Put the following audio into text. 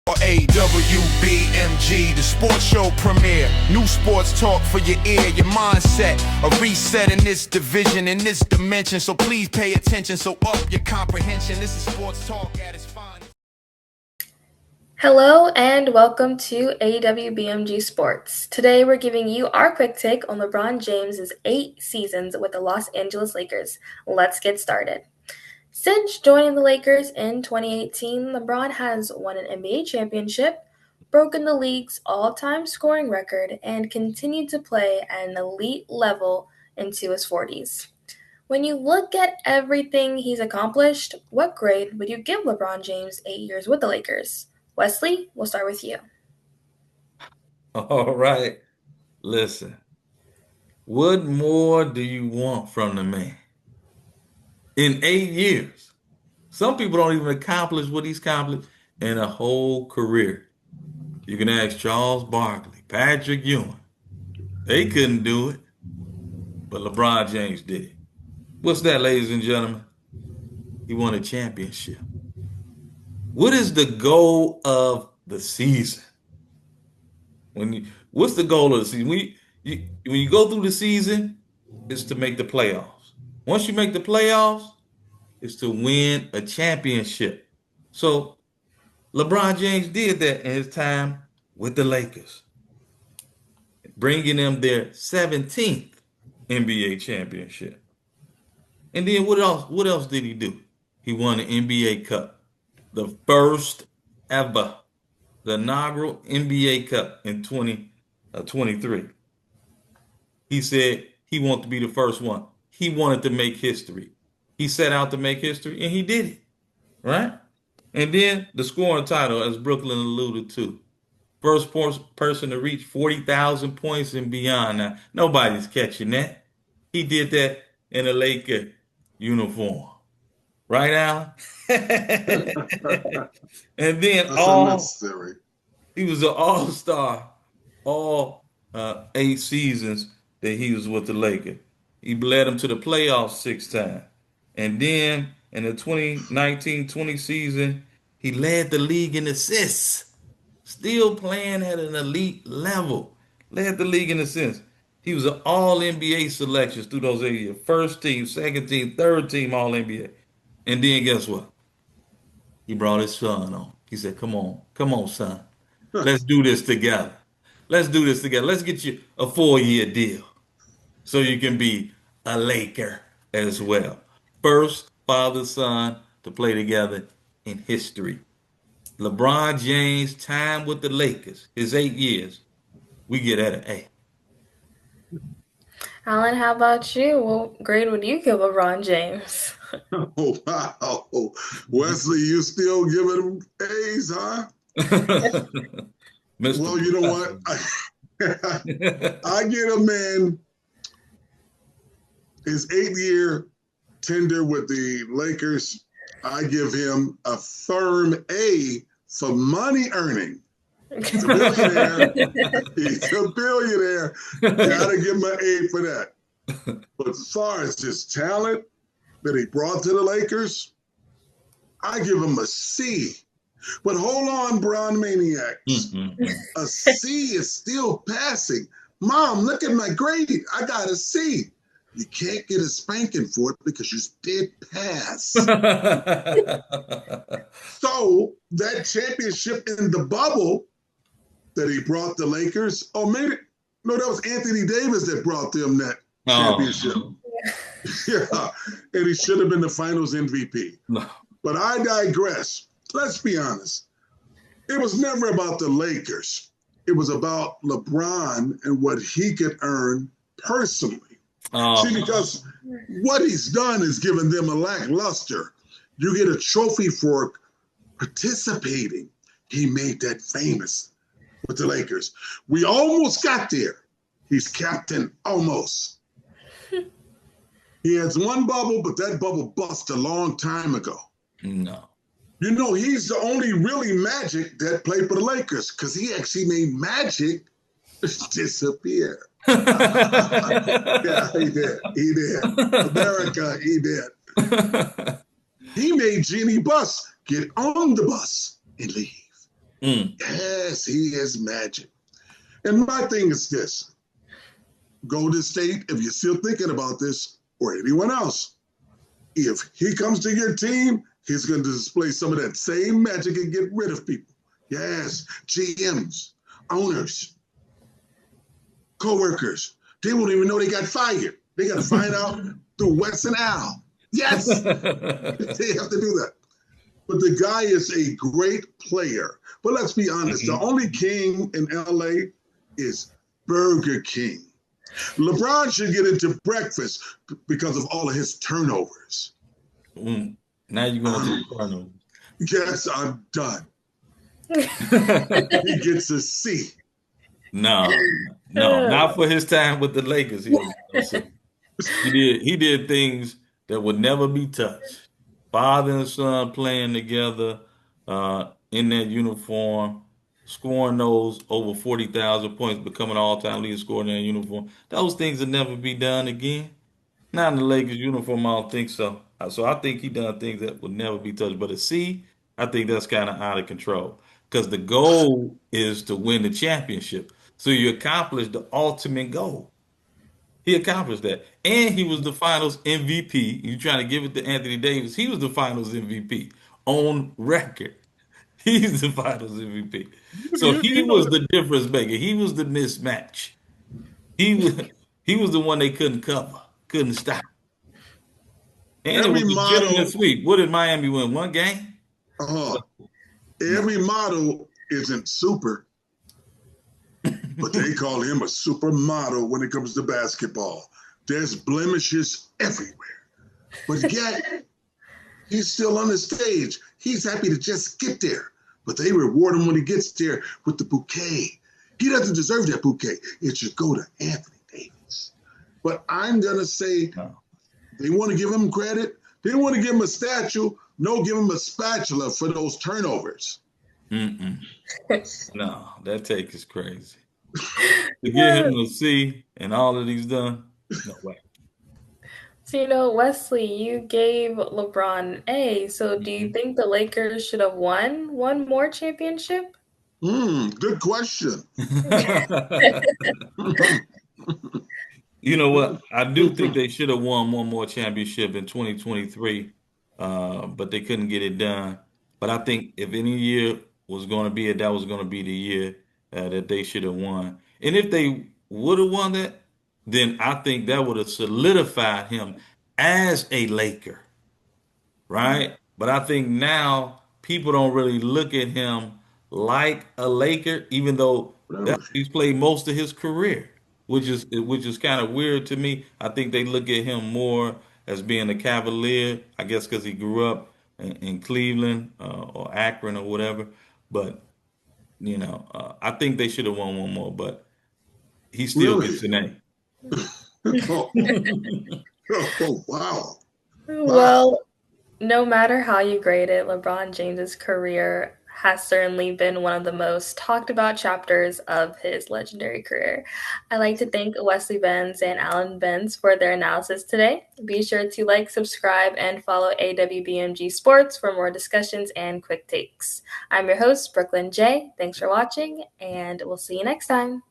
Or AWBMG, the sports show premiere. New sports talk for your ear, your mindset. A reset in this division, in this dimension. So please pay attention, so up your comprehension. This is sports talk at its finest. Hello and welcome to AWBMG Sports. Today we're giving you our quick take on LeBron James' 8 seasons with the Los Angeles Lakers. Let's get started. Since joining the Lakers in 2018, LeBron has won an NBA championship, broken the league's all-time scoring record, and continued to play at an elite level into his 40s. When you look at everything he's accomplished, what grade would you give LeBron James' 8 years with the Lakers? Wesley, we'll start with you. All right. Listen, what more do you want from the man? In 8 years, some people don't even accomplish what he's accomplished in a whole career. You can ask Charles Barkley, Patrick Ewing. They couldn't do it, but LeBron James did it. What's that, ladies and gentlemen? He won a championship. What is the goal of the season? What's the goal of the season? When you go through the season, it's to make the playoffs. Once you make the playoffs, it's to win a championship. So LeBron James did that in his time with the Lakers, bringing them their 17th NBA championship. And then what else? What else did he do? He won the NBA Cup, the first ever, the inaugural NBA Cup in 2023. He said he wanted to be the first one. He wanted to make history. He set out to make history, and he did it, right? And then the scoring title, as Brooklyn alluded to, first person to reach 40,000 points and beyond. Now, nobody's catching that. He did that in a Laker uniform. Right, Allen? And then he was an all-star all 8 seasons that he was with the Lakers. He led them to the playoffs 6 times. And then in the 2019-20 season, he led the league in assists. Still playing at an elite level. Led the league in assists. He was an all-NBA selection through those 8 years. First team, second team, third team all-NBA. And then guess what? He brought his son on. He said, come on, son. Let's do this together. Let's do this together. Let's get you a 4-year deal so you can be a Laker as well. First father-son to play together in history. LeBron James' time with the Lakers, his 8 years, we get at an A. Allen, how about you? What grade would you give LeBron James? Oh, wow. Wesley, you still giving him A's, huh? Well, you know what? I get a man his 8-year tender with the Lakers. I give him a firm A for money earning. He's a billionaire. He's a billionaire. Gotta give him an A for that. But as far as his talent that he brought to the Lakers, I give him a C. But hold on, Brown Maniacs. A C is still passing. Mom, look at my grade. I got a C. You can't get a spanking for it because you did pass. So that championship in the bubble that he brought the Lakers, that was Anthony Davis that brought them that championship. Yeah, and he should have been the finals MVP. No. But I digress. Let's be honest. It was never about the Lakers. It was about LeBron and what he could earn personally. See, because what he's done is given them a lackluster. You get a trophy for participating. He made that famous with the Lakers. We almost got there. He's captain almost. He has one bubble, but that bubble bust a long time ago. No. You know, he's the only really Magic that played for the Lakers because he actually made Magic disappear. Yeah, he did. He did. America, he did. He made Jeannie Buss get on the bus and leave. Yes, he is magic. And my thing is this. Golden State, if you're still thinking about this, or anyone else, if he comes to your team, he's going to display some of that same magic and get rid of people. Yes, GMs, owners, co-workers, they won't even know they got fired. They got to find out through Wesley and Allen. Yes, they have to do that. But the guy is a great player. But let's be honest, the only king in LA is Burger King. LeBron should get into breakfast because of all of his turnovers. Now you're going to the turnovers. Yes, I'm done. He gets a C. No, not for his time with the Lakers. He did things that would never be touched. Father and son playing together in that uniform, scoring those over 40,000 points, becoming an all-time leader scorer in that uniform. Those things will never be done again. Not in the Lakers uniform, I don't think so. So I think he done things that would never be touched. But a C, I think that's kind of out of control. Because the goal is to win the championship. So you accomplish the ultimate goal. He accomplished that. And he was the finals MVP. You're trying to give it to Anthony Davis. He was the finals MVP on record. He's the finals MVP. So he was the difference maker. He was the mismatch. He was the one they couldn't cover, couldn't stop. And it was a legitimate sweep. What did Miami win? One game? Every model isn't super, but they call him a supermodel when it comes to basketball. There's blemishes everywhere. But yet, he's still on the stage. He's happy to just get there. But they reward him when he gets there with the bouquet. He doesn't deserve that bouquet. It should go to Anthony Davis. But I'm going to say they want to give him credit. They want to give him a statue. No, give him a spatula for those turnovers. No, that take is crazy. To get him to C and all that he's done, no way. So, Wesley, you gave LeBron an A. So do you think the Lakers should have won one more championship? Good question. You know what? I do think they should have won one more championship in 2023, but they couldn't get it done. But I think if any year was going to be it, that was going to be the year that they should have won. And if they would have won that, then I think that would have solidified him as a Laker, right? But I think now people don't really look at him like a Laker, even though he's played most of his career, which is kind of weird to me. I think they look at him more as being a Cavalier, I guess, because he grew up in Cleveland or Akron or whatever. But I think they should have won one more, but he still gets an A. Oh, wow. Well, no matter how you grade it, LeBron James's career has certainly been one of the most talked about chapters of his legendary career. I'd like to thank Wesley Benz and Alan Benz for their analysis today. Be sure to like, subscribe, and follow AWBMG Sports for more discussions and quick takes. I'm your host, Brooklyn J. Thanks for watching, and we'll see you next time.